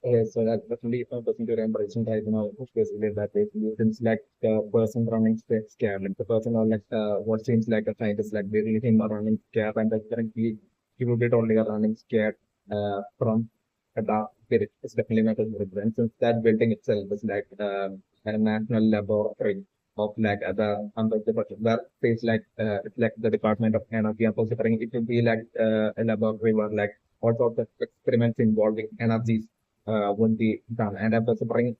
Okay, so that definitely a person to embracing type, basically that basically seems like the person running scam, like the person or like what seems like a scientist, like basically him running scam, and that's currently he would get only a running scam from a dark spirit. It's definitely matters with them, since that building itself is like a national laboratory of like the under the that feels like it's like the Department of Energy and considering it would be like a laboratory where like all sorts of experiments involving energies would be done. And I'm considering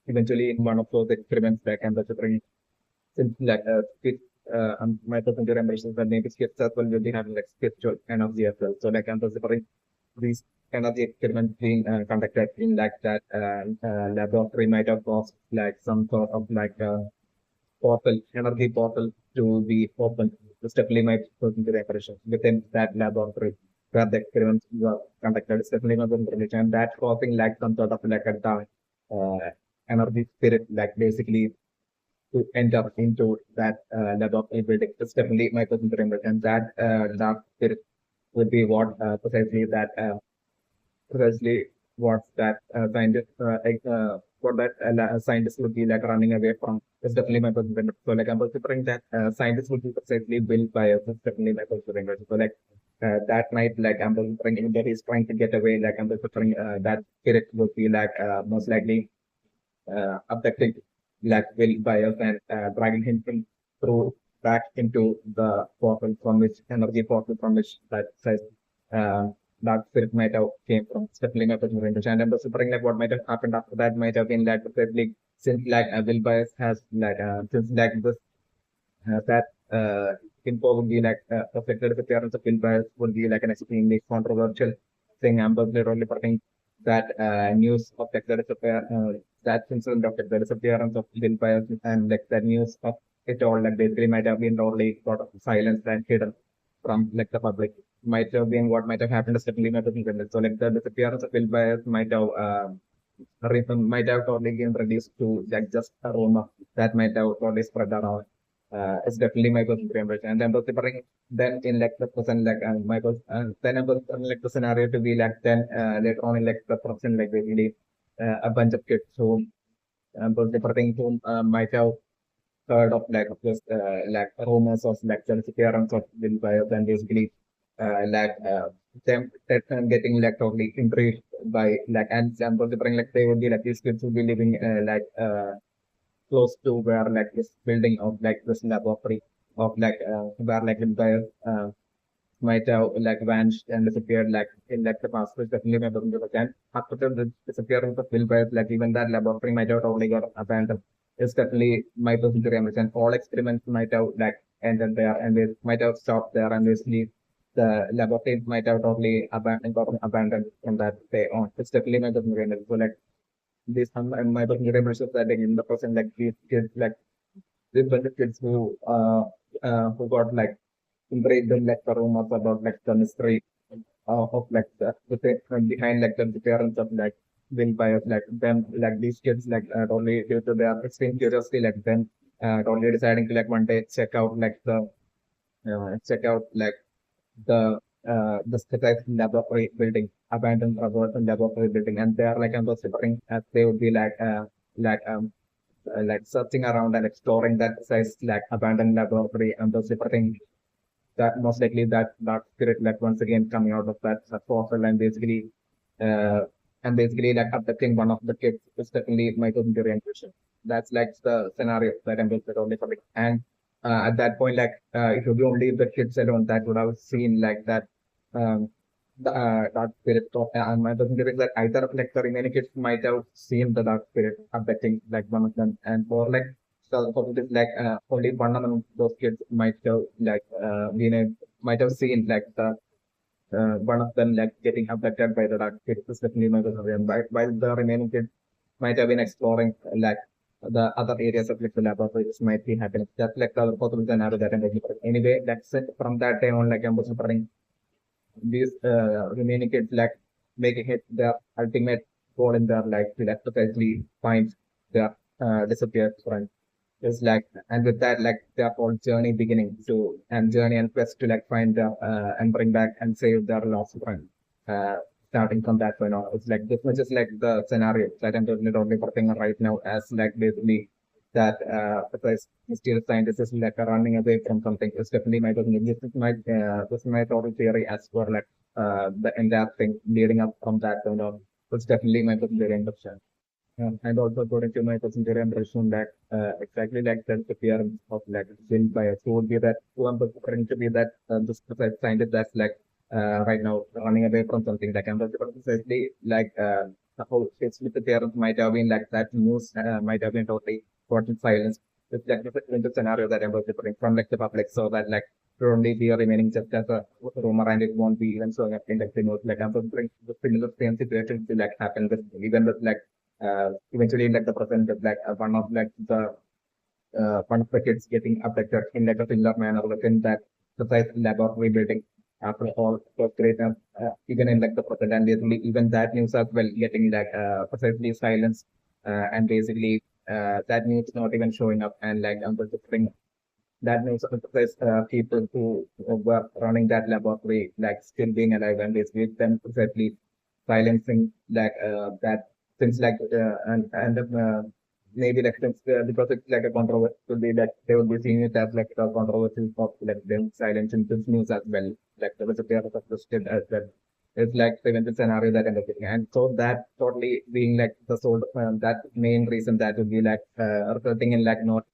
eventually in one of those experiments back, I'm considering since like skit, my passenger ambitions that maybe skits as well will be having like spiritual energy as well. So like I'm considering these energy experiments being conducted in like that laboratory might have caused like some sort of like portal, energy portal to be opened. This definitely might passenger impression within that laboratory where the experiments were conducted. It's definitely not information, and that causing like some sort of like a dark energy spirit, like basically to enter into that laboratory building. It's definitely my personal impression. And that dark spirit would be what precisely what that what that scientist would be like running away from. It's definitely my personal impression. So like I'm considering that scientists would be precisely built by us. It's definitely my personal impression. So like that night, like I'm considering that he's trying to get away. Like I'm considering that spirit would be like most likely abducting Black Will by us and dragging him through back into the portal from which energy portal from which that says dark spirit might have came from. It's definitely my personal intention. And I'm just wondering like what might have happened after that might have been like probably since like Will bias has like since like this that info would be like affected the appearance of Will bias would be like an extremely controversial thing. I'm literally putting that news of like the that incident of like, the disappearance of Will bias and like the news of it all like basically might have been totally sort of silenced and hidden from like the public. Might have been what might have happened to Stephanie Madison. So like the disappearance of Will bias might have might have totally been reduced to like just a rumor that might have totally spread around. It's definitely my personal impression. And then considering then in like the person like then I was like the scenario to be like then later on in like the person like basically a bunch of kids who considering who might have heard of like rumors of like the disappearance of Will Byers and basically like them that getting like totally intrigued by like and I'm considering like they would be like these kids would be living close to where like this building of like this laboratory of like where like Will Byers might have like vanished and disappeared like in like the past, which definitely may doesn't give a chance. After the disappearance of Will Byers, like even that laboratory might have totally got abandoned. It's definitely my personal impression. All experiments might have like ended there and they might have stopped there and basically the laboratory might have totally abandoned from that day on. It's definitely my personal impression. So like this my personal impression that like, in the person like these kids like this bunch of kids who got like break the like the rumors about like the mystery of like behind like the parents of like Will Byers like them like these kids like only due to their extreme curiosity like them only deciding to like one day check out like the specialized laboratory building abandoned laboratory building and they are like considering as they would be like like searching around and exploring that size like abandoned laboratory and those different that most likely that dark spirit like once again coming out of that fossil uh and basically like abducting one of the kids is definitely my secondary intuition. That's like the scenario that I'm basically only for it. And at that point, like it would be only the kids alone that would have seen like that the dark spirit. So, and my secondary is that either of like the remaining kids might have seen the dark spirit abducting like one of them, and for like so it is like only one among those kids might have like might have seen like the one of them like getting abducted by the dark kid specifically by while the remaining kids might have been exploring like the other areas of like the laboratories might be happening. That's like the possible scenario that I'm looking for. Anyway, that's it. From that time on, like I'm also putting these remaining kids like making it their ultimate goal in their life to like precisely find their disappeared friend. It's like, and with that, like their whole journey beginning and journey and quest to like find and bring back and save their lost friend. Uh, starting from that point on. It's like this much is like the scenario that I'm totally putting right now as like basically that because mysterious scientist is like running away from something. It's definitely my opinion. This is my total theory as for like the entire thing leading up from that point on. It's definitely my theory understand. And also according to my theory impression that exactly like the appearance of like will bias would be that one going to be that this precise scientist that's like right now running away from something that can precisely like the whole it's with the parents might have been like that news might have been totally caught in silence. It's like the scenario that I'm different from like the public so that like will only be remaining just as a rumor and it won't be even showing up in like the news. Like I'm considering the similar same situation to like happen with even with like eventually like the present like one of the kids getting abducted in like a similar manner within that precise laboratory building. After all, it was great, even in like the present and basically even that news as well getting like precisely silenced and basically that news not even showing up and like I'm considering that news precise people who were running that laboratory like still being alive and basically them precisely silencing like that things like and maybe like since because it's like a controversy will be that they will be seeing it as like a controversy of like them silencing this news as well. Like there was a pair of suggested as well. It's like the event scenario that ended up getting. And so that totally being like the sole that main reason that would be like resulting in like not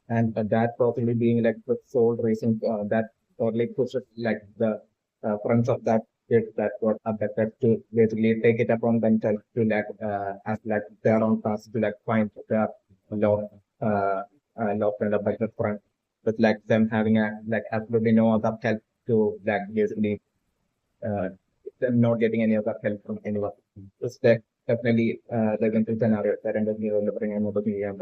and that probably being like the sole reason that totally pushes like the friends of that kid that got abducted to basically take it upon themselves to like as like their own task to like find their lost lost and abducted friend with like them having a like absolutely no other help to like basically uh, them not getting any other help from anyone. It's like definitely the eventual scenario that ended up delivering another million.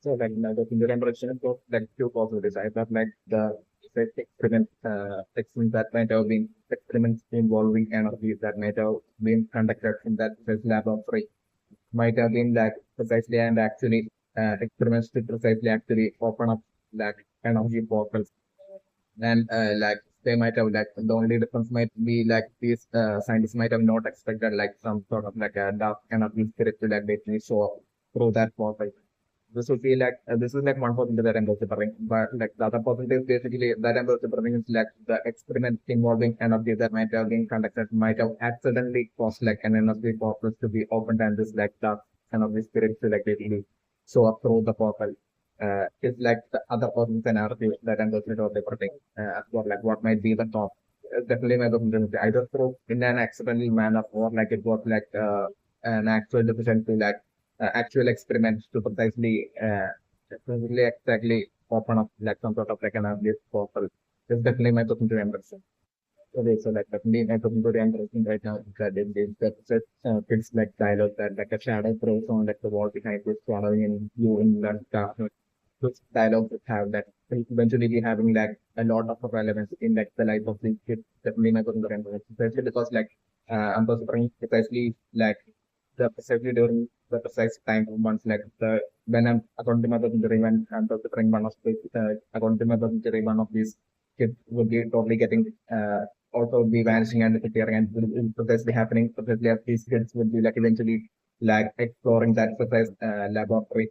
So like the finger impression of like two possibilities. I thought like the experiments that might have been experiments involving energies that might have been conducted in that first laboratory might have been like precisely and actually experiments to precisely actually open up like energy portals and like they might have like the only difference might be like these scientists might have not expected like some sort of like a dark energy spirit to like basically show up through that portal. This would be like this is like one possibility that I'm considering, but like the other possibility is basically that I'm considering is like the experiment involving energy that might have been conducted might have accidentally caused like an energy portal to be opened and this like the energy spirit to like basically show up through the portal. It's like the other possible scenario that I'm considering as well like what might be the top. Definitely my possibility either through in an accidental manner or like it was like an actual decision to like actual experiments to precisely exactly open up like some sort of like an obvious portal. It's definitely my person to embarrassing. Okay, so like definitely my person to embarrassing right now is that it is that such things like dialogue that like a shadow throws on like the wall behind you swallowing in you in the darkness. Those dialogues would have that will eventually be having like a lot of relevance in like the life of the kid. Definitely my person to embarrassing. Especially because like I'm considering precisely like the precisely during the precise time once like the when I'm according to my injury when I'm considering one of the according to my injury one of these kids would be totally getting also be vanishing and disappearing and will precisely happening precisely as these kids would be like eventually like exploring that precise laboratory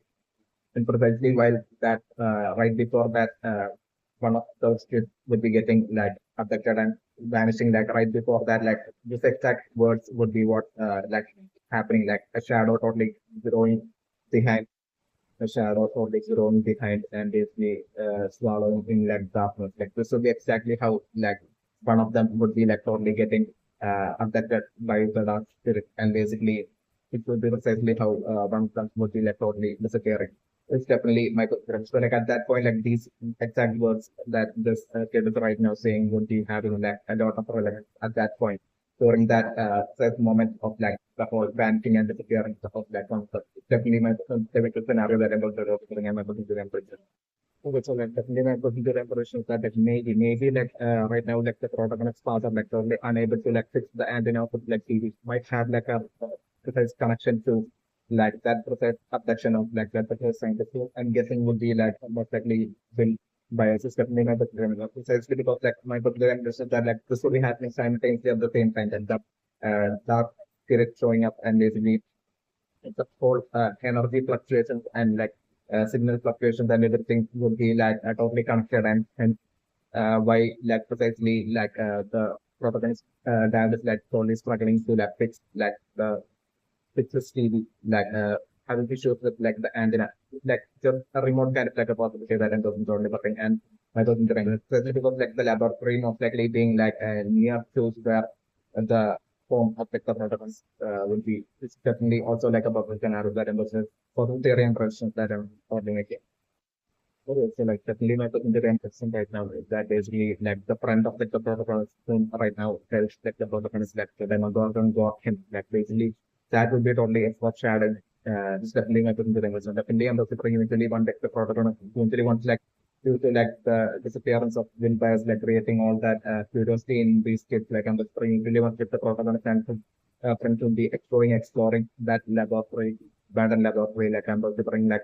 and precisely while that right before that one of those kids would be getting like abducted and vanishing like right before that like this exact words would be what like happening like a shadow totally growing behind a shadow totally growing behind and basically swallowing in like darkness like this would be exactly how like one of them would be like totally getting abducted by the dark spirit and basically it would be precisely how one of them would be like totally disappearing. It's definitely my preference. So like at that point, like these exact words that this kid is right now saying would be having like a lot of relevance at that point during that first moment of like the whole vanishing and disappearance of that concept. It's definitely my typical scenario that I'm going to do and I'm going to do. Okay, so like definitely my procedure impressions that like maybe like right now like the protagonist father like totally unable to like fix the antenna of like TV might have like a precise connection to like that precise abduction of like that precise scientist. So I'm guessing would be like most likely built by a system named as the criminal. Precisely because like my particular impression that like this will be happening simultaneously at the same time. dark spirit showing up, and basically the whole energy fluctuations and like signal fluctuations and everything would be like totally connected, and why like precisely like the protagonist dad is like totally struggling to like fix like the fixes TV like having issues with like the antenna, like just a remote kind of like a possibility that doesn't only working, and I wasn't doing it. Especially because like the laboratory most likely being like near to where the form of like the protocols will be. It's definitely also like a bubble scenario that involves for the theory and predictions that I'm already making. Okay, so like definitely my secondary question right now is that basically like the front of like the protocol system right now tells like the protocol is like the Demogorgon got him like basically that would be totally foreshadowed. This definitely my secondary question. Definitely I'm also eventually one like the protocol eventually wants like due to like the disappearance of vampires like creating all that curiosity in these kids like I'm just really want to get the protocol and friends will be exploring that laboratory abandoned laboratory like I'm also bring like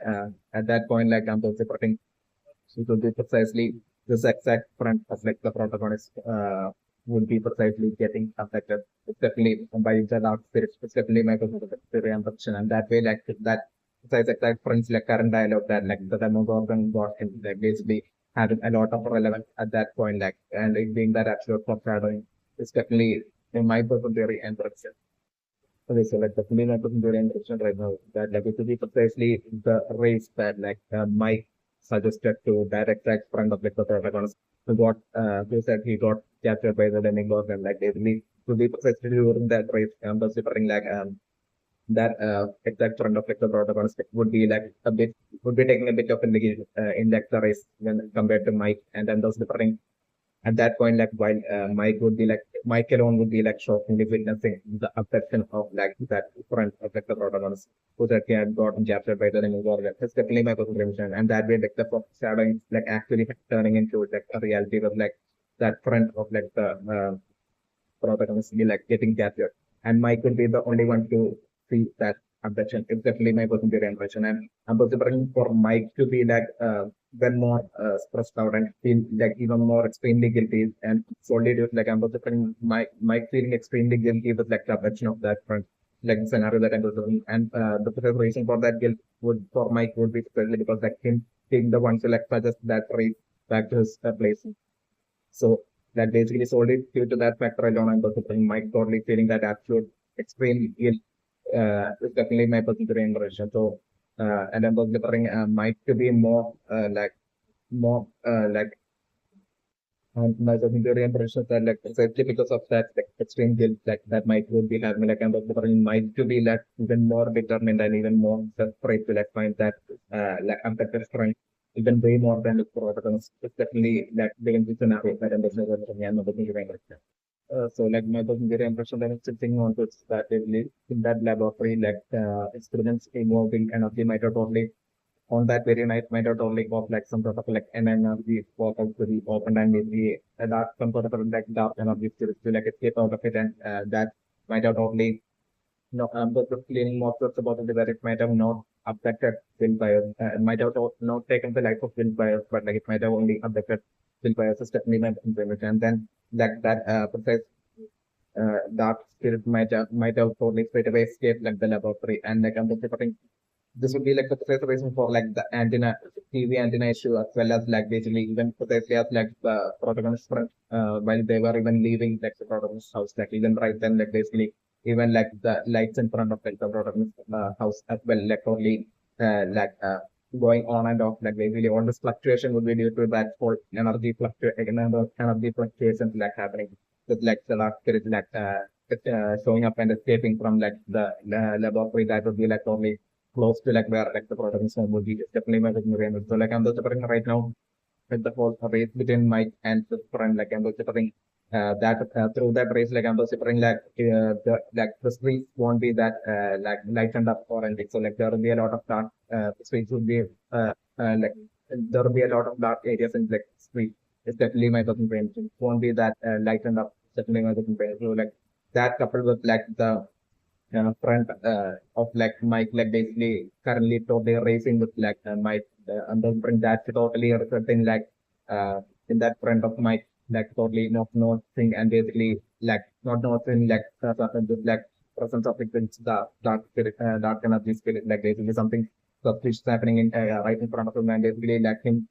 at that point like I'm also putting it would be precisely this exact front of like the protagonist would be precisely getting affected. It's definitely by the dark spirits, it's definitely my reaction. And that way, like that precise exact fronts like current dialogue that like the Demogorgon got in like basically having a lot of relevance at that point, like and it being that absolute foreshadowing is definitely in my personal theory and direction. Okay, so like the film I put into direction right now that like it will be precisely the race that like Mike suggested to direct that front of like the protagonist who said he got captured by the demigod and like basically to be precisely during that race considering like that exact front of like the protagonist would be like a bit would be taking a bit of in like the race when compared to Mike, and then those differing at that point, like while Mike alone would be like shockingly witnessing the affection of like that friend of like the protagonist who that he had gotten captured by the enemy warrior. That's definitely my contribution. And that way like the foreshadowing like actually turning into like a reality of like that friend of like the protagonist be like getting captured. And Mike will be the only one to see that abduction. It's definitely my personal impression. And I'm considering for Mike to be like then more stressed out and feel like even more extremely guilty. And solely due to like I'm considering Mike feeling extremely guilty with like the abduction of that friend. Like the scenario that I'm considering. And the specific reason for that guilt would for Mike would be especially because like him being the one to like suggest that race back to his place. So that basically solely due to that factor alone, I'm considering Mike totally feeling that absolute extreme guilt is definitely my particular impression. So, and I'm considering Mike to be more like my particular impression that like precisely because of that like extreme guilt like that Mike would be having like I'm considering Mike to be like even more determined and even more desperate to like find that like I'm the strength even way more than the protagonist. It's definitely like the scenario that I'm considering and the impression. So like my secondary impression that it's sitting on to that in that laboratory like experiments involving energy might have totally on that very night might have totally got like some sort of like an energy pop out to the open and maybe a dark some sort of like dark energy to like escape out of it, and that might have totally no, but the cleaning more thoughts about it that it might have not affected wildfires. It might have not taken the life of wildfires, but like it might have only affected wildfires. So definitely my information. And then like that precise dark spirit might have totally straight away escaped like the laboratory. And like I'm putting this would be like the precise reason for like the antenna TV antenna issue as well as like basically even precisely as like the protagonist front while they were even leaving like the protagonist's house like even right then like basically even like the lights in front of like the protagonist house as well like only going on and off like basically all this fluctuation would be due to that whole energy fluctuations like happening with like the dark spirit like showing up and escaping from like the laboratory that would be like only close to like where like the protagonist would be. It's definitely my favorite. So like I'm just putting right now with the whole race between Mike and his friend. Like I'm just putting that through that race, like I'm just putting the streets won't be that like lightened up or anything. So like there will be a lot of dark streets would be like there will be a lot of dark areas in like street. It's definitely my personal brain. It won't be that lightened up. It's definitely my personal brain. So like that coupled with like the front of like Mike, like basically currently totally racing with like Mike, and then bring that to totally resulting like in that front of Mike, like totally not noticing and basically like not noticing like the like presence of it, dark spirit, dark energy spirit, like basically something suspicious happening in right in front of him, and basically like him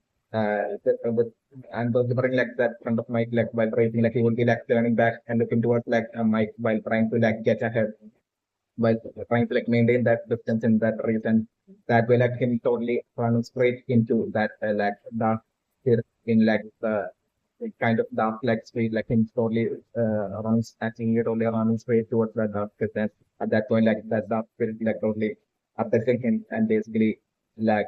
with and was delivering like that front of Mike like while racing, like he would be like turning back and looking towards like Mike while trying to like get ahead, while trying to like maintain that distance in that race, and that way like him totally running straight into that like dark spirit in like the kind of dark like street, like him totally runs actually totally running straight towards that dark spirit. And at that point like that dark spirit like totally affecting him and basically like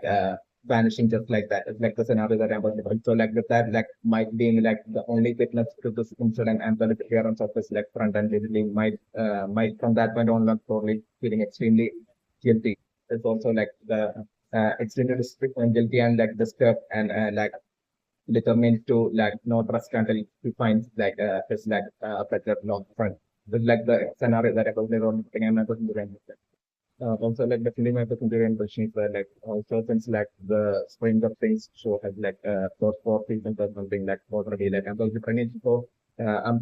vanishing just like that. It's like the scenario that I was about. So like with that like Mike being like the only witness to this incident and the appearance of his like front, and basically Mike from that point on like totally feeling extremely guilty. It's also like the extremely guilty and like disturbed and like determined to like not trust until he finds like his like a better long front. It's like the scenario that I was putting in my person also, like definitely my secondary question is like also since like the Stranger Things show has like first 4 seasons or something like already like I'm also trying so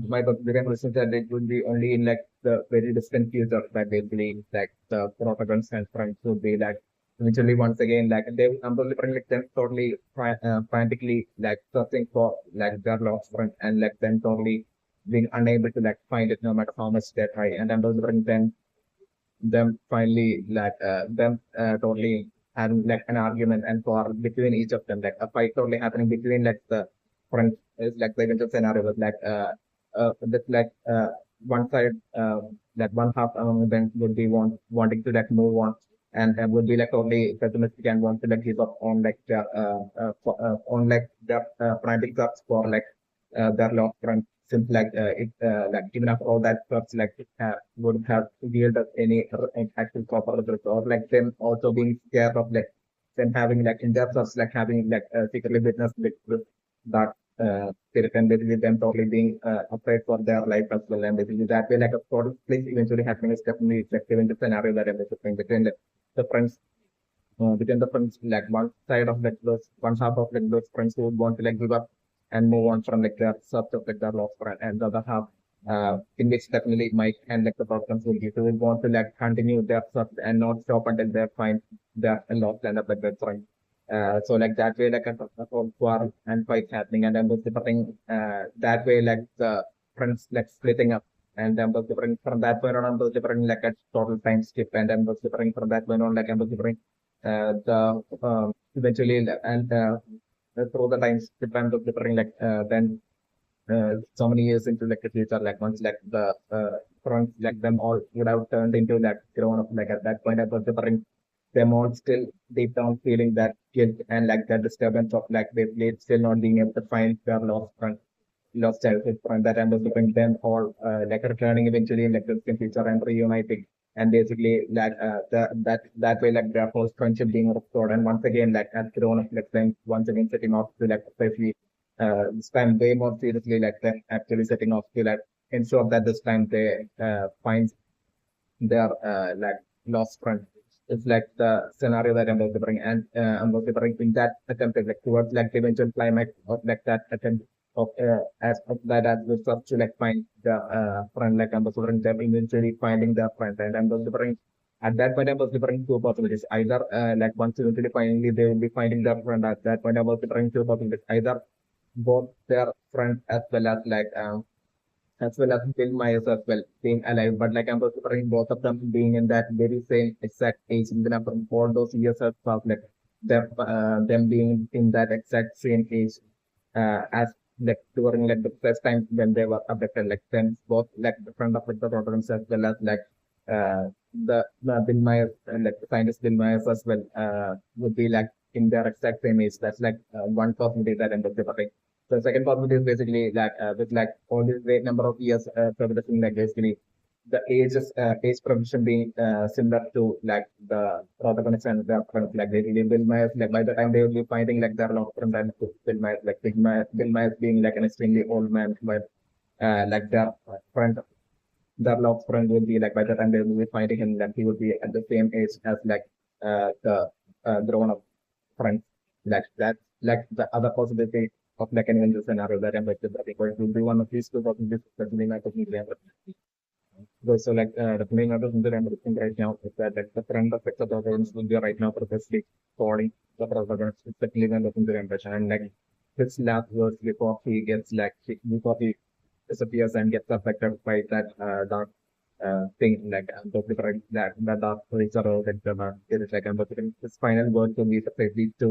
my secondary question is that it will be only in like the very distant future that basically like the protagonists and friends would be like eventually once again like they I'm totally like them totally frantically like searching for like their lost friend and like them totally being unable to like find it no matter how much they try, and I'm also then them finally like them totally having like an argument and for between each of them like a fight totally happening between like the friends is like the eventual scenario with like with like one side like one half among them would be wanting to like move on and would be like totally pessimistic and want to like give up on like their on like their frantic search for like their lost friend, since like it like even after all that search like it wouldn't have yielded us any actual proper results, or like them also being scared of like them having like in their search like having like secretly witnessed with that spirit, and basically them totally being afraid for their life as well, and basically that way like a sort of place eventually happening is definitely reflective in the scenario that I'm describing between the friends between the friends, like one side of like those, one half of like those friends who would want to like give up and move on from like their search of like their lost friend, and the other half, in which definitely Mike and like the problems will give, who will want to like continue their search and not stop until they find their lost end of like their friend. So like that way, like a whole war and fight happening, and then was differing that way, like the friends like splitting up, and then was different from that point on, was different like a total time skip, and then was different from that point on, like was different the eventually and through the times depend of differing like then so many years into like the future, like once like the front like them all would have turned into like grown up, like at that point I was differing them all still deep down feeling that guilt and like that disturbance of like they still not being able to find their lost friend, lost childhood friend, that ends up bring them all like returning eventually in like the future and reuniting, and basically like that way like their whole friendship being restored, and once again like as grown up like them once again setting off to like especially this time way more seriously like them actually setting off to like ensure that this time they find their like lost friend. It's like the scenario that I'm delivering, and I'm delivering in that attempt like towards like the eventual climax of like that attempt of as of that as we start to like find the friend, like I'm delivering them eventually finding their friend, and I'm delivering at that point I was delivering two possibilities. Either like once eventually finally they will be finding their friend, at that point I was delivering two possibilities. Either both their friend as well as like as well as Bill Myers as well being alive. But like I'm considering both of them being in that very same exact age, even after all those years have passed, like them being in that exact same age as like during like the first time when they were abducted, like then both like the front of like the Rotterdam as well as like the Bill Myers and like the scientist Bill Myers as well would be like in their exact same age. That's like one possibility that I'm considering. The second possibility is basically like with like all this great number of years progressing, like basically the age progression being similar to like the protagonist and their friends, like basically Bill Myers, like by the time they will be finding like their long friend and Bill Myers, like Bill Myers being like an extremely old man, but like friend, their lost friend will be like by the time they will be finding him, like he will be at the same age as like the grown up friends, like that, like the other possibility of like an event scenario that I'm like because it will be one of these two possibilities that may not be there. So like the main other thing that I'm looking right now is that like the front of the programs will be right now precisely calling the programs with the clean and looking to temperature and like this last works before he gets like before he disappears and gets affected by that dark thing like the different that dark creature or like the it is like but this final word to be precisely to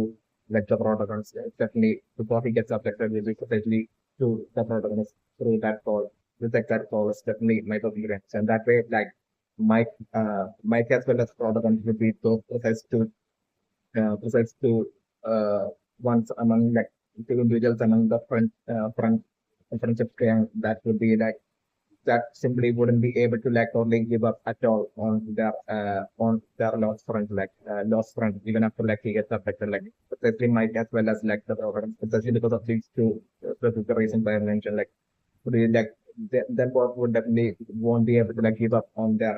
like the protagonist definitely before he gets affected will be precisely to the protagonist through that call with like that call is definitely my preference and that way like Mike as well as protagonist would be those precise to ones among like two individuals among the front friendship gang that would be like that simply wouldn't be able to like totally give up at all on their lost friend lost friend even after like he gets affected like especially Mike as well as like the program especially because of these two the reason I mentioned like really, like then both would definitely won't be able to like give up on their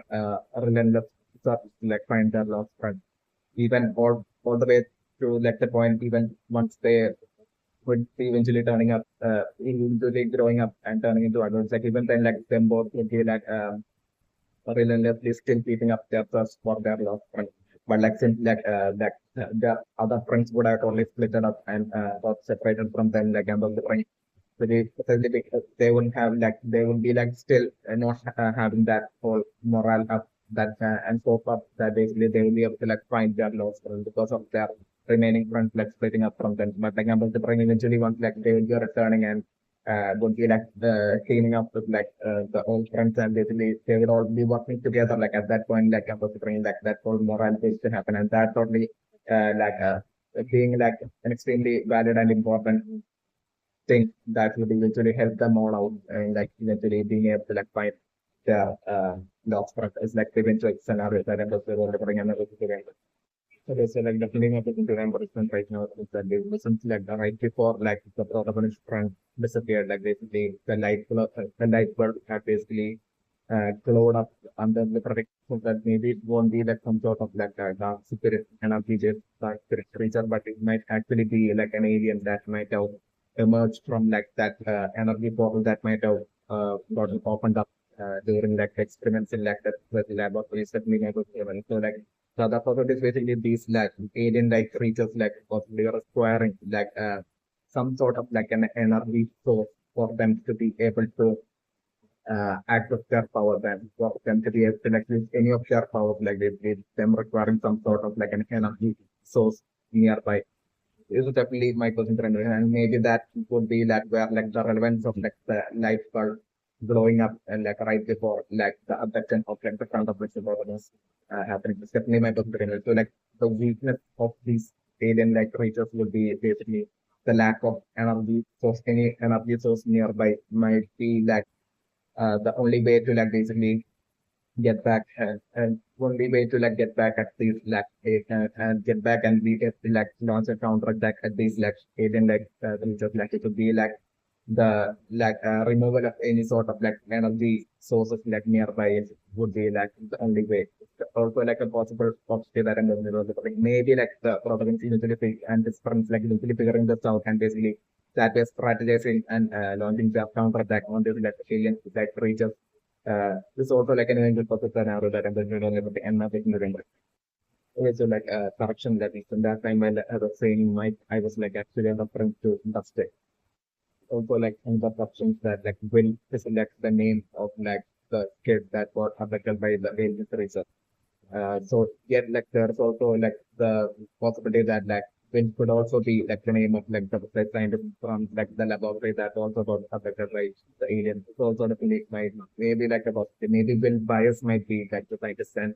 relentless search to like find their lost friend even all the way to like the point even once they would be eventually turning up, eventually growing up and turning into adults. Like even then, like them both would be like relentlessly still keeping up their thirst for their lost friend. But like since their other friends would have totally split up and got separated from them, like end of the point. So they wouldn't have like they would be like still not having that whole morale up that and hope up that basically they will be able to like find their lost friend because of their remaining friends like splitting up from them. But like the brain eventually once like they will be returning and would be like teaming up with like the old friends and basically they will all be working together like at that point like the brain like that whole morale thing to happen and that totally like being like an extremely valid and important thing that would eventually help them all out and like eventually being able to like find their lost friend is like the eventual scenario that I'm just delivering and everything. Okay, so like definitely not looking to remember right now is that they wasn't like the right before like the protagonist friend disappeared, like basically the light bulb had basically glowed up under the protection that maybe it won't be like some sort of like a dark spirit energy just dark spirit creature, but it might actually be like an alien that might have emerged from like that energy portal that might have gotten opened up during like experiments in like that laboratories that we never given. So like so the purpose is basically these like alien-like creatures like possibly requiring like some sort of like an energy source for them to be able to access their power then for them to be able to like use any of their powers like they them requiring some sort of like an energy source nearby. This is definitely my position and maybe that would be like where like the relevance of like the light bulb blowing up and like right before like the abduction of like the front of which the was happening. It's definitely my position. So like the weakness of these alien like creatures would be basically the lack of energy source. Any energy source nearby might be like the only way to like basically get back and only way to like get back at these like and get back and be like launch a counter attack at these like alien like creatures like it would be like the like removal of any sort of like energy sources like nearby would be like the only way. Also like a possible possibility that I'm going to like maybe like the protagonist eventually and his friends like eventually figuring this out and basically that way strategizing and launching the counter attack on this like alien like creatures this is also like an event process scenario that I'm going to end up taking the ring. Okay, so like correction that is in that time when I was saying Mike, I was like actually referring to Dusty. Also like in the options that like will select the name of like the kid that was affected by the alien research. So yet like there's also like the possibility that like Will could also be like the name of like the scientist from like the laboratory that also got affected by the alien. It's also the belief might maybe like a possibility. Maybe Will bias might be like the scientist and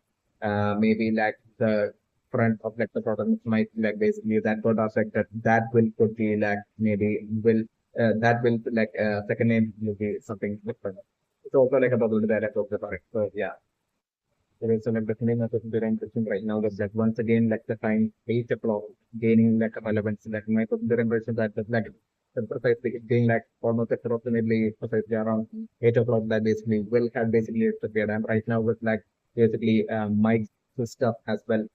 maybe like the front of like the protagonist might like basically that got affected. That will could be like maybe will that will like second name will be something different. It's also like a possibility that I talked about it. So yeah. Okay, so like the cinema is very interesting right now. That's like once again like the time 8 o'clock gaining like a relevance. Like my very impression that that's like the precisely it being like almost approximately precisely around 8 o'clock that basically will have basically disappeared. And right now with like basically Mike's stuff as well.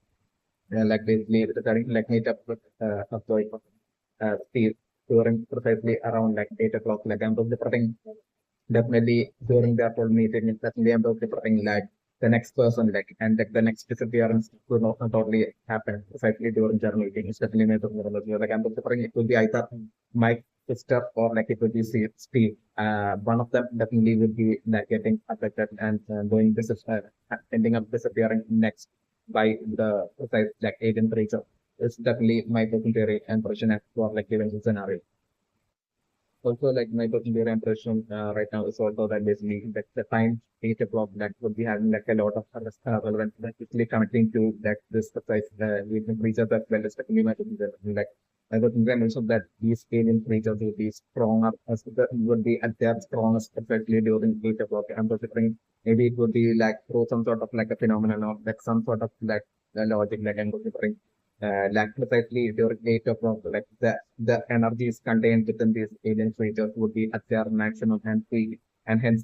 Like basically starting to like meet up with Steve. during precisely around like 8 o'clock. Like I'm preparing definitely during that whole meeting, it's definitely I'm preparing like the next person, like and like the next disappearance could not totally happen precisely during their meeting. It's definitely made of neurology. Like I'm preparing it will be either my sister or like it will be Steve. One of them definitely will be like getting affected and going ending up disappearing next by the precise like agent reacher. It's definitely my personal theory and version for like given scenario. Also, like my personal impression right now is also that basically that the time 8 o'clock that would be having like a lot of relevant, basically connecting to that this precise creatures as well as technically my personal like I would mention that these alien creatures would be stronger as would be at their strongest especially during 8 o'clock. I'm considering maybe it would be like through some sort of like a phenomenon or like some sort of like logic like I'm considering like precisely during 8 o'clock, like the energies contained within these alien creatures would be at their maximum and hence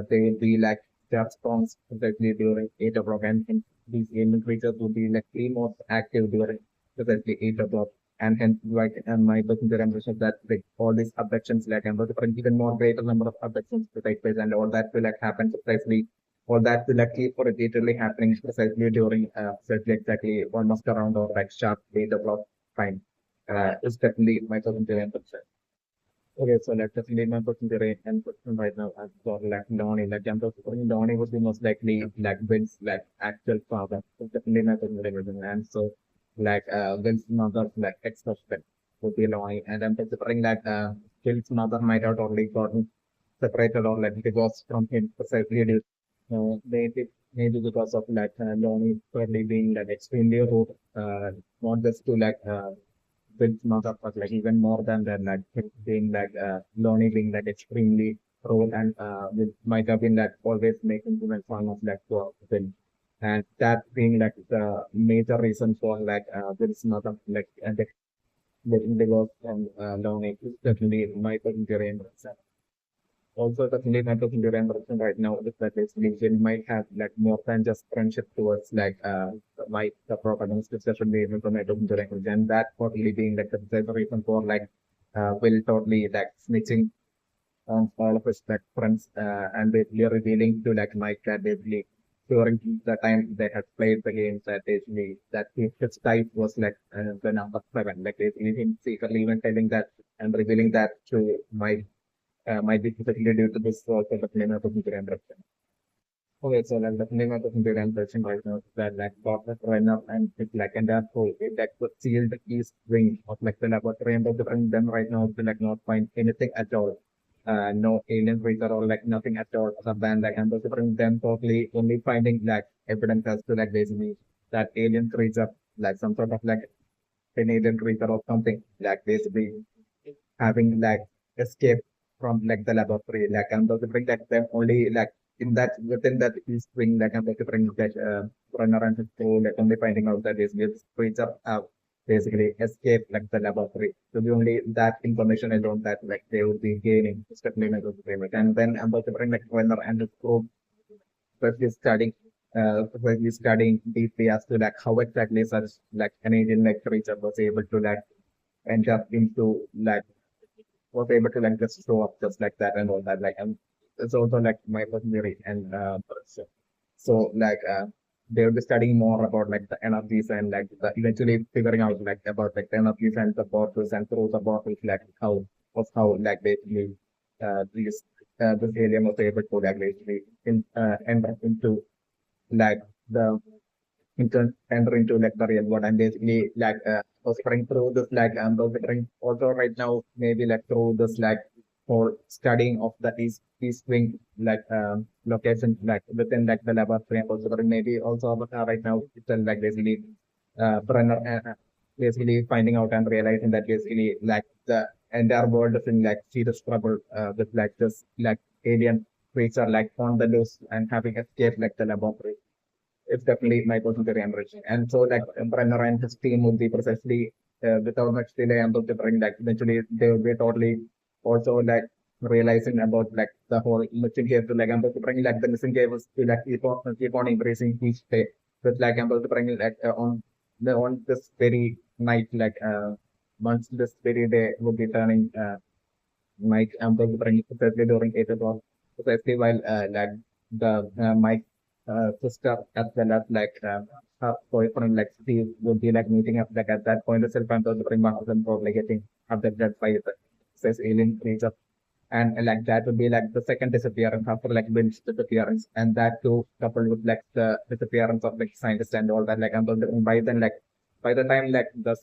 they will be like their strong precisely during 8 o'clock, and hence these alien creatures would be like the most active during precisely 8 o'clock. And hence, like, and my personal impression that like all these abductions, like, and for even more greater number of abductions to take place, and all that will like happen precisely or that will like keep repeatedly happening precisely during precisely exactly almost around or like sharp 8 o'clock time. Is definitely my percentile percent. Okay, so like definitely my percentile and percent right now as for like Donnie, like I'm talking Donnie would be most likely like Vince like actual father. So definitely my percentile and so like Vince's mother like ex-husband would be Lonnie, and I'm considering that Phil's mother might have already gotten separated or like divorced from him precisely due maybe because of like Lonnie probably being like extremely rude, not just to like Bill's mother, but like even more than that, like him being like Lonnie being like extremely rude and Bill might have been like always making even fun of like for Bill. And that being like the major reason for like Bill's mother like getting divorced from Lonnie is definitely my particular reason. Also, the Indian network in Duran right now is that basically we might have like more than just friendship towards like my the protagonist discussion we from network in Duran and that probably being like the reason for like will totally like snitching on all of his like friends and basically revealing to like Mike that basically during the time they had played the games that basically that his type was like the number 7 like basically him secretly even telling that and revealing that to Mike might be specifically due to this sort of name of computer interruption. Okay, so like the name of computer interruption right now is that like process runner and it's like and that whole it like could seal the east wing of like the laboratory and different them right now to like not find anything at all. No alien creature or like nothing at all other than like and different them totally only finding like evidence as to like basically that alien creature like some sort of like an alien creature or something like basically having like escape from like the laboratory. Like I'm going to bring like them only like in that within that east wing, like I'm going to bring that runner and his crew, like only finding out that this will creature basically escape like the laboratory. So the only that information alone that like they would be gaining is definitely not going to bring it. And then I'm going to bring like runner and his crew firstly studying deeply as to like how exactly such like an alien like creature was able to like enter into like was able to like just show up just like that and all that. Like, and it's also like my personal theory. And so like they will be studying more about like the energies and like the eventually figuring out like about like the energies and the bottles and through the bottles like how like basically these this alien was able to like basically enter into like the enter into like the real world and basically like prospering through this like I'm prospering also right now maybe like through this like for studying of the east wing like location like within like the laboratory and prospering maybe also right now it's like basically Brenner basically finding out and realizing that basically like the entire world is in like serious trouble with like this like alien creature like on the loose and having escaped like the laboratory. It's definitely my personal theory enriching. And so like Brenner and his team would be precisely without much delay able to bring like eventually they would be totally also like realizing about like the whole missing cave to like able to bring like the missing cave was to like keep on increasing each day with like able to bring like on this very night like once this very day would be turning Mike bring especially during 8 o'clock, especially while like the Mike sister as well as like her boyfriend like Steve would be like meeting up like at that point itself I'm bring one of them probably getting abducted by the says alien creature. And like that would be like the second disappearance after like Bill's disappearance, and that too coupled with like the disappearance of like scientists and all that. Like by then like by the time like the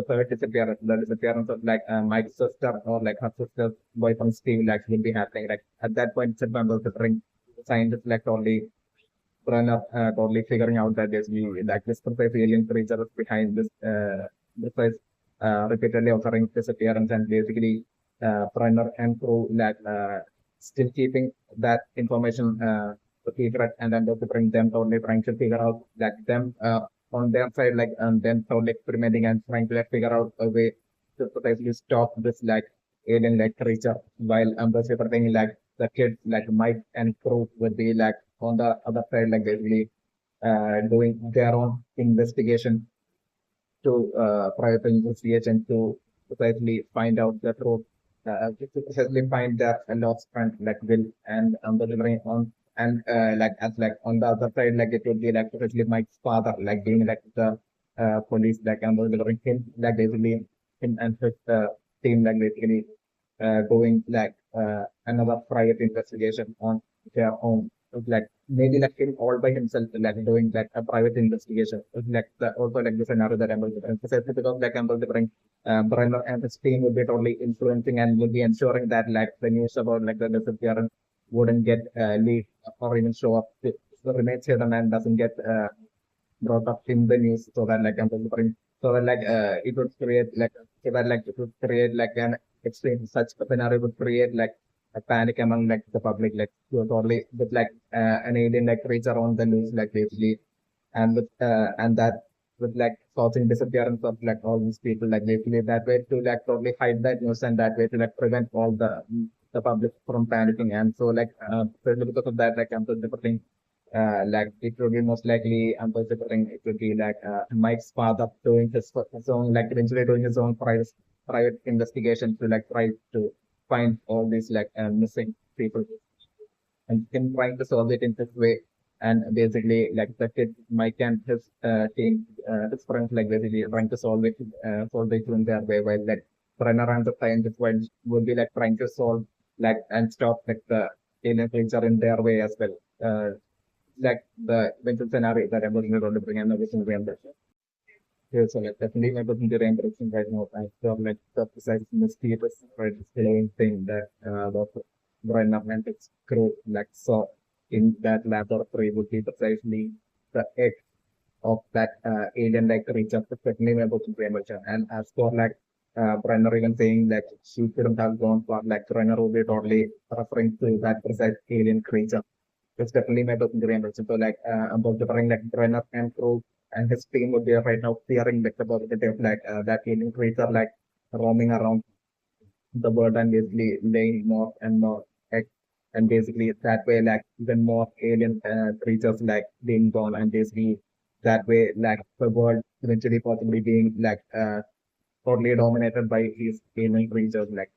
third disappearance, the disappearance of like Mike's sister or like her sister's boyfriend Steve like will be happening. Like at that point, it's about the scientists like totally figuring out that there's like this precise alien creature is behind this repeatedly occurring disappearance, and basically Brenner and crew like still keeping that information secret, and then to bring them totally trying to figure out like them on their side like and then totally experimenting and trying to like figure out a way to precisely stop this like alien like creature, while the super thing like the kids like Mike and crew would be like on the other side like basically doing their own investigation to private investigation to precisely find out the truth, to precisely find the lost friend like Will and delivering on and like as like on the other side like it would be like especially Mike's father like being like the police like delivering him like basically him and his team like basically doing like another private investigation on their own. It's like maybe like him all by himself, like doing like a private investigation. It's like the also like the scenario that I'm going to emphasize because like I'm going to bring Brenner and his team would be totally influencing and would be ensuring that like the news about like the disappearance wouldn't get leaked or even show up. It remains hidden and doesn't get brought up in the news, so that like I'm going to bring so that like it would create like so that like it would create like an extreme such a scenario would create like a panic among like the public, like you're totally with like an alien like creature on the news, like basically, and with and that with like causing disappearance of like all these people, like basically that way to like probably hide that news and that way to like prevent all the public from panicking. And so like because of that, like I'm the like it would be most likely I'm considering it would be like Mike's father doing his own like eventually doing his own private investigation to like try to find all these like missing people and him trying to solve it in this way. And basically like the kid Mike and his team his friends like basically trying to solve it in their way, while like Brenner and the scientists would be like trying to solve like and stop like the alien creature in their way as well. Like the eventual scenario that I'm looking to bring in every single reimbursement. Here, so like definitely my person to reimbursement right now. I feel like the precise mysterious right delaying thing that the environment is crew like so in that laboratory would be precisely the egg of that alien like creature, especially my person reimbursement. And as for like Brenner even saying that she couldn't have gone for like Brenner would be totally referring to that precise alien creature. It's definitely my top 300. So like about the bring like Brenner and crew and his team would be right now clearing like the possibility of like that alien creature like roaming around the world and basically laying more and more eggs. And basically that way like even more alien creatures like being born, and basically that way like the world eventually possibly being like totally dominated by these alien creatures. Like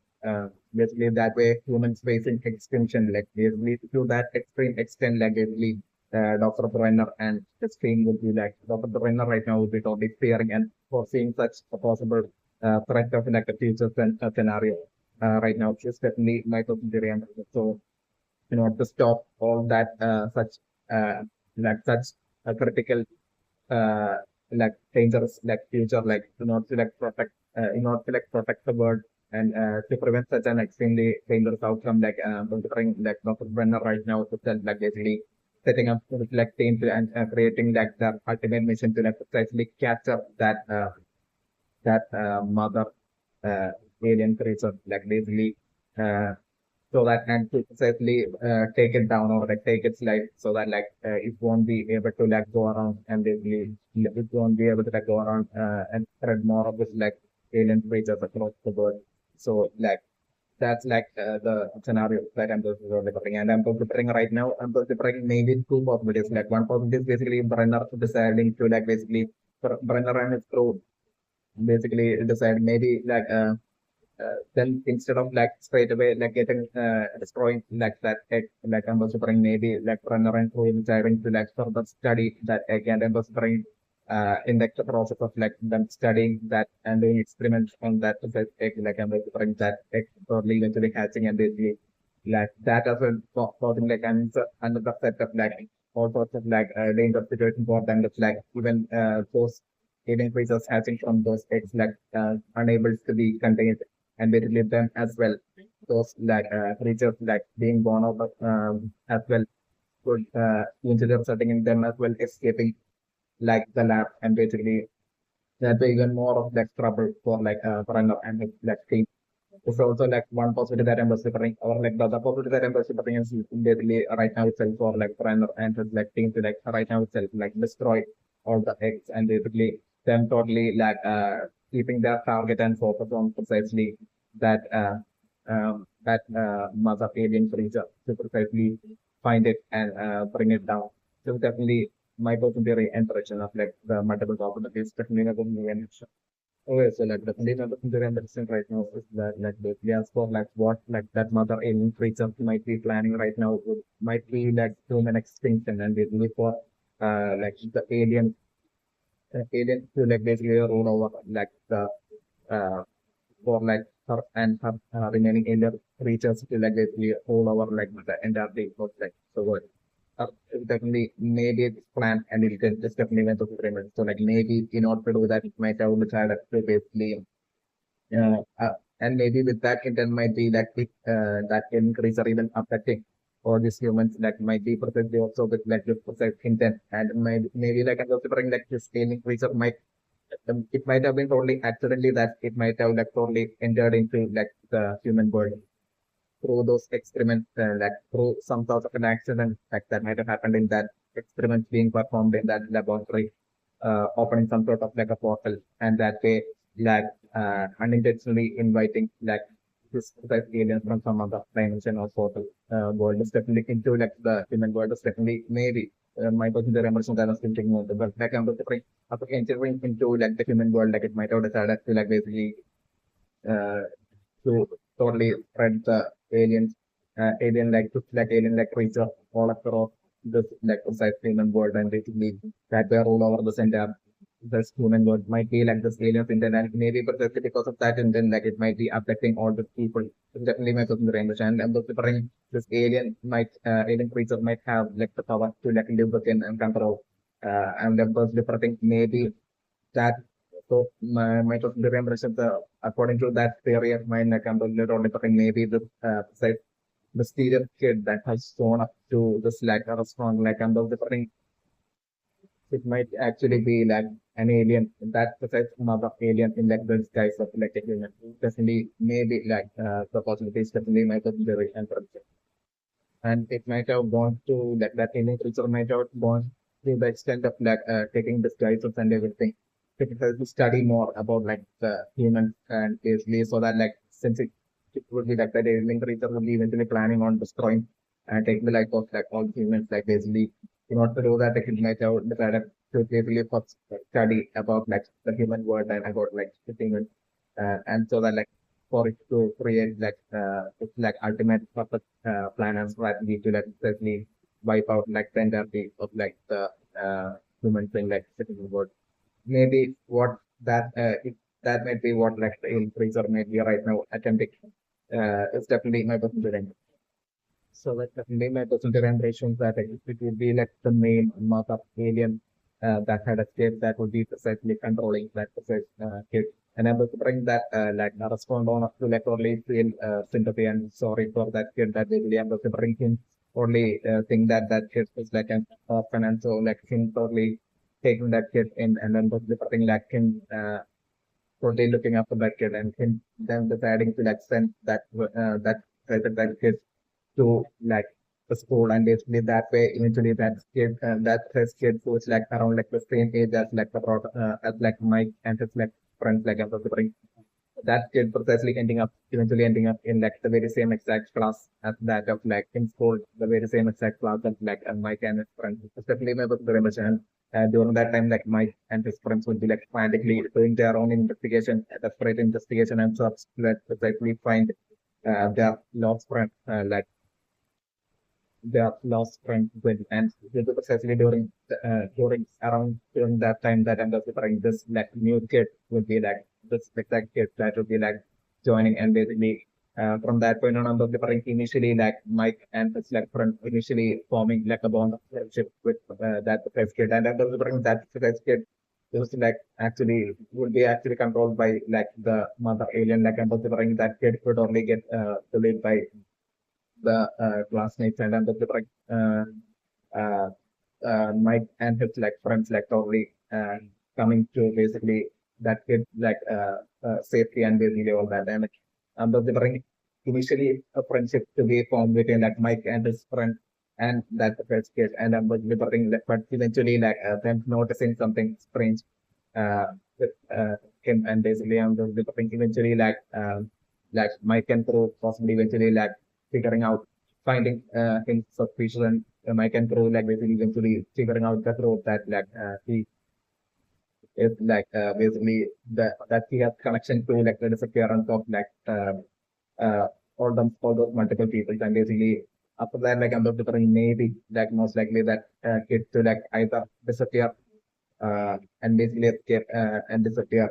basically that way humans facing extinction. Like basically to that extreme extent, like basically Dr. Brenner and his team would be like Dr. Brenner right now would be totally fearing and foreseeing such a possible threat of like a future scenario. Right now, it's definitely my theory. And so to stop all that uh, such critical uh, like dangerous like future, like in order to like protect the world and to prevent such an extremely dangerous outcome, like considering like Dr. Brenner right now to tell like basically setting up like team to and creating like the ultimate mission to like precisely capture that mother uh, alien creature, like basically uh, so that and to safely take it down or like take its life, so that like it won't be able to like go around and basically it won't be able to like go around and spread more of this like alien creatures across the world. So like that's like the scenario that I'm just delivering, and I'm considering right now. I'm considering maybe two possibilities. Like one possibility is basically Brenner deciding to like basically Brenner and his crew basically decide maybe then instead of like straight away like getting destroying like that egg like I'm bring maybe like run around through deciding to like further study that egg and I'm bring in the process of like them studying that and doing experiments on that egg like I'm bring that egg probably eventually hatching and basically like that as well causing like another set of like all sorts of like danger situation for them that's like even those alien creatures hatching from those eggs like unable to be contained and basically them as well. Those like creatures like being born out of as well could eventually resulting in them as well escaping like the lab and basically that way even more of like trouble for like runner and his like team. It's also like one possibility that I'm considering or like the other possibility that I'm considering is basically right now itself for like runner and his like team to like right now itself like destroy all the eggs and basically them totally like keeping their target and focus on precisely that mother alien creature to precisely find it and bring it down. So definitely my personal theory and prediction of like the multiple possibilities definitely not going to be an issue. Okay, so like definitely my personal theory and prediction right now is that like basically as for like what like that mother alien creature might be planning right now might be like human extinction and basically for like the alien to like basically rule over like the uh, for like her and her remaining alien creatures to like basically rule over like the entire day of like the world. Definitely maybe it's planned and it can just definitely went to the pyramid. So like maybe in order to do that it might have decided to basically uh, uh, and maybe with that intent might be that if that increase or even affecting all these humans that might be precisely also with like this precise intent and maybe like I'm considering like this alien creature might it might have been totally accidentally that it might have like totally entered into like the human world through those experiments like through some sort of an accident like that might have happened in that experiments being performed in that laboratory opening some sort of like a portal and that way like unintentionally inviting like this type aliens from some other dimension or portal world is definitely into like the human world is definitely maybe my personal impression that I was thinking of but like I'm considering after entering into like the human world like it might have decided to like basically uh, to totally spread the aliens, alien like creature all across this like precise human world and basically that were all over the center. This human world might be like this aliens intent and maybe but just because of that and then like it might be affecting all the people. It's definitely my personal range and I'm preparing this alien creature might have like the power to like live within and control. And I'm just preparing maybe that so my the impression according to that theory of mine like I'm only talking maybe the say the mysterious kid that has shown up to this like a restaurant like I'm the it might actually be like an alien that besides another alien in like the disguise of like a human definitely maybe like the possibilities definitely might have theory and prediction and it might have gone to like that alien creature might have gone to the extent of like taking disguises and everything to study more about like the humans and basically so that like since it would be like that alien creature would be eventually planning on destroying and taking the life of like all humans like basically in order to do that like, it might have decided to basically first study about like the human world and about like the humans and so that like for it to create like it's like ultimate perfect plan and strategy to like certainly wipe out like the entirety of like the human thing like sitting in the world. Maybe what that if that might be what like the increaser may be right now attempting. It's definitely my personal range. So like definitely my personal range that it would be like the main mother alien that had escaped that would be precisely controlling that precise kid. And able to bring that like respond on to like only feel sympathy and sorry for that kid that basically able to bring him only think that that kid is like an orphan and so like him totally taking that kid in and then putting like him totally looking after that kid and him then deciding to like send that kid to like the school and basically that way eventually that first kid who is like around like the same age as like as like Mike and his like friends like I'm bring that kid precisely eventually ending up in like the very same exact class as that of like in school the very same exact class as like Mike and his friends especially my book very much during that time, like Mike and his friends would be like frantically doing their own investigation, desperate investigation, and so that precisely find their lost friend, their lost friend Gwen. And this was precisely during that time that I'm discovering this like new kid would be like this exact kid that would be like joining, and basically from that point on, I'm discovering initially like Mike and his like friend initially forming like a bond of friendship with that first kid, and I'm discovering that first kid was like actually would be actually controlled by like the mother alien. Like I'm discovering that kid could only get bullied by the classmates, and the like uh, Mike and his like friends like totally coming to basically that kid like safety and basically all that. And the bring initially a friendship to be formed between like Mike and his friend and that first kid, and bring that, but eventually like them noticing something strange with him, and basically the bring eventually like Mike and Pro possibly eventually like figuring out finding him suspicious, and Mike and Pro like basically eventually figuring out the truth that like he is like basically that he has connection to like the disappearance of like all those multiple people, and basically after that like I'm different maybe like most likely that kid to like either disappear and basically escape and disappear,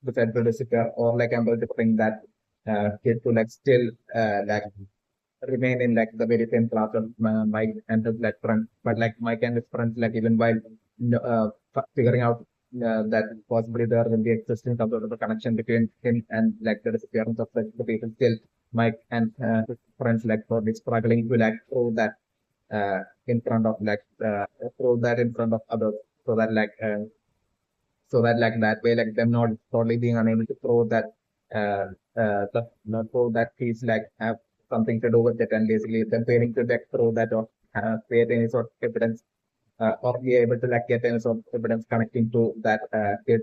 decide to disappear, or like I'm different that kid to like still like remain in like the very same class of Mike and his like friend. But like Mike and his friends, like even while figuring out that possibly there will be existing some sort of a connection between him and like the disappearance of like, the people, still Mike and his friends like probably struggling to like prove that in front of like prove that in front of others, so that like so that that way like them not totally being unable to prove that uh not prove that he's like have something to do with it, and basically them failing to like prove that or create any sort of evidence or be able to like get any sort of evidence connecting to that kid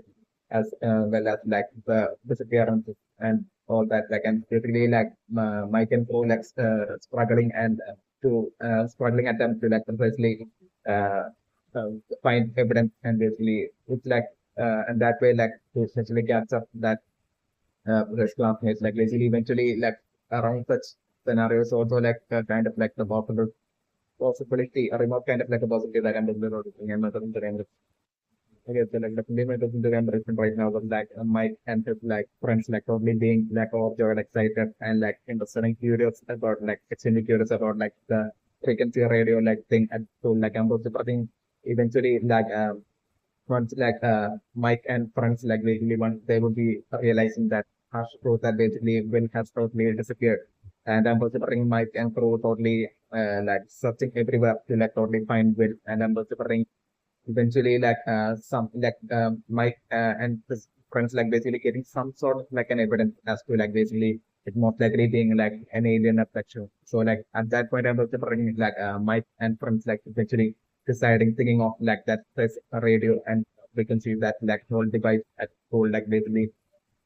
as well as like the disappearances and all that, like, and basically like Mike and Pro like struggling and to struggling attempt to like precisely uh, uh, find evidence, and basically it's like and that way like to essentially capture that his classmates, like basically eventually like around such scenarios also like kind of like the possibility, a remote kind of like a possibility that I'm looking at my okay, so like definitely my consideration right now was like Mike and his like friends like probably being like overjoyed, excited, and like interested and curious about like extremely curious about like the frequency radio like thing, and so like I'm also think eventually like once like Mike and friends like basically once they would be realizing that Harsh Crow that basically Will has totally disappeared, and I'm also bringing Mike and Crow totally like searching everywhere to like totally find Will, and I'm also bringing eventually like some like Mike and his friends like basically getting some sort of like an evidence as to like basically it most likely being like an alien abduction. So like at that point I'm also bringing like Mike and friends like eventually deciding thinking of like that this radio and frequency that like whole device at whole like basically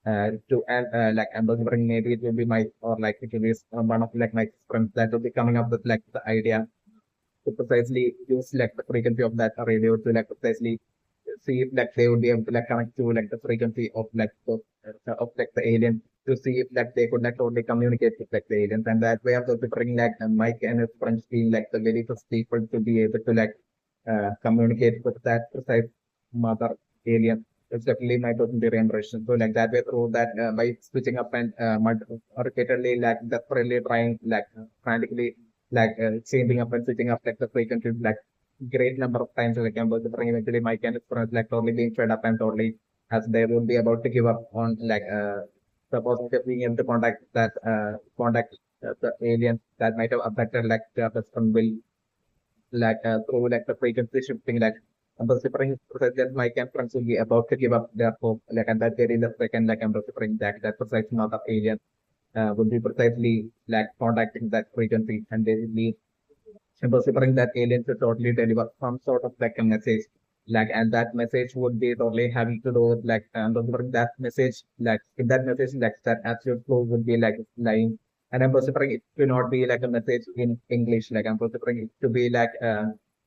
to and like I'm also bringing maybe it will be Mike or like it will be one of like my friends that will be coming up with like the idea to precisely use like the frequency of that radio to like precisely see if like they would be able to like connect to like the frequency of like the alien to see if like they could like totally communicate with like the aliens, and that way of also bring like Mike and his friends being like the very first people to be able to like communicate with that precise mother alien. It's definitely my total impression. So like that way through that by switching up and repeatedly like desperately trying like frantically like changing up and switching up like the frequencies like great number of times like I'm bring eventually my kind of friends like totally being fed up and totally as they would be about to give up on like suppose if being able to contact the aliens that might have affected like the person will like through like the frequency shifting like I'm considering that my camp friends will be about to give up their hope like at that very last second like I'm considering that precise amount of alien would be precisely like contacting that frequency, and basically considering that aliens will totally deliver some sort of like a message like, and that message would be totally having to do with like considering that message like if that message like that absolute flow would be like lying, and I'm considering it to not be like a message in English, like I'm considering it to be like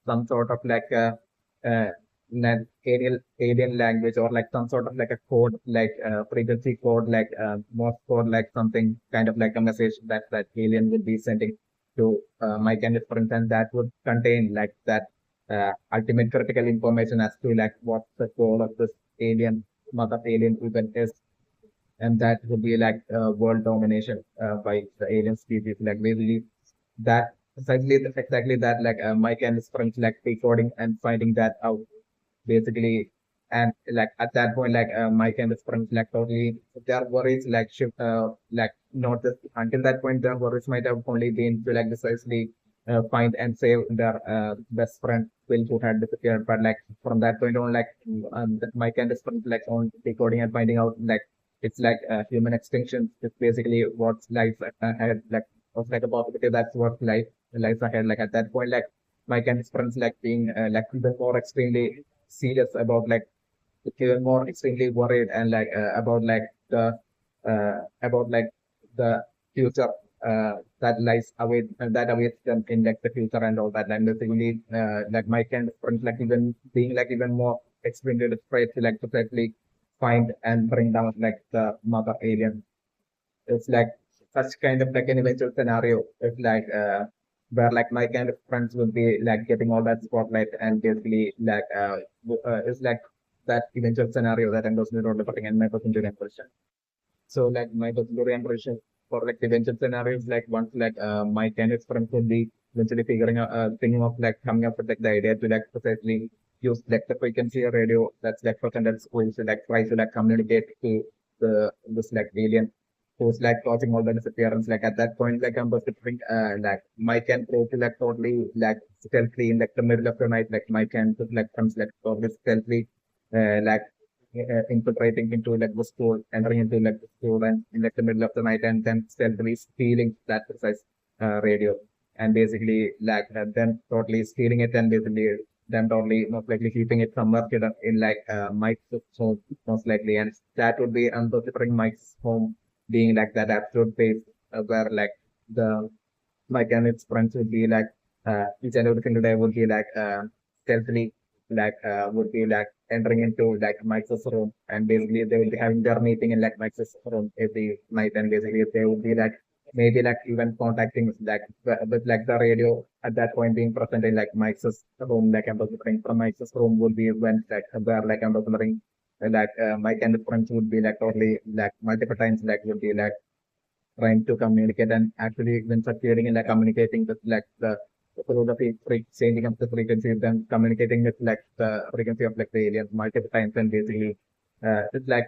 some sort of like uh, alien language or like some sort of like a code, like frequency code, like Morse code, like something kind of like a message that alien will be sending to Mike and his friends, and that would contain like that ultimate critical information as to like what the goal of this alien mother alien event is, and that would be like world domination by the alien species. Like basically that exactly that like Mike and his friends like decoding and finding that out basically. And like at that point, like Mike and his friends like totally their worries like shift like not just until that point their worries might have only been to like precisely find and save their best friend Will, who had disappeared. But like from that point on, like Mike and his friends like on decoding and finding out like it's like human extinction is basically what's life ahead, like was like a possibility that's what life ahead. Like at that point, like Mike and his friends like being like even more extremely serious about like even more extremely worried and like about like the future that lies await that awaits them in like the future and all that. And basically like Mike and friends like even being like even more extremely desperate to like perfectly find and bring down like the mother alien. It's like such kind of like an eventual scenario. It's like where like my kind of friends will be like getting all that spotlight and basically like it's like that eventual scenario that endorses me developing and my personal impression. So like my personal impression for like the eventual scenarios like once like my kind of friends will be eventually figuring out thinking of like coming up with like the idea to like precisely use like the frequency radio that's like present at school to like try to like communicate to the this like alien who's like causing all the disappearance. Like at that point, like I'm considering like Mike and go to like totally like stealthily in like the middle of the night, like Mike and like comes like totally stealthily like infiltrating into like the school, entering into like the school and in like the middle of the night and then stealthily stealing that precise radio and basically like then totally stealing it and basically then totally most likely keeping it somewhere hidden in like Mike's home most likely, and that would be considering Mike's home being like that absolute place where like the Mike and its friends would be like each and every single day would be like stealthily like would be like entering into like Mike's room and basically they will be having their meeting in like Mike's room every night and basically they would be like maybe like even contacting like with like the radio at that point being present in like Mike's room, like I'm considering from Mike's room would be when like where like I'm considering like Mike and his friends would be like totally like multiple times like would be like trying to communicate and actually when succeeding in like communicating with like the through the changing of the frequency, then communicating with like the frequency of like the aliens multiple times and basically it's like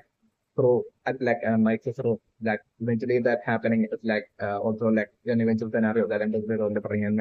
through at like Mike's through like eventually that happening is like also like an eventual scenario that ends with all the bring and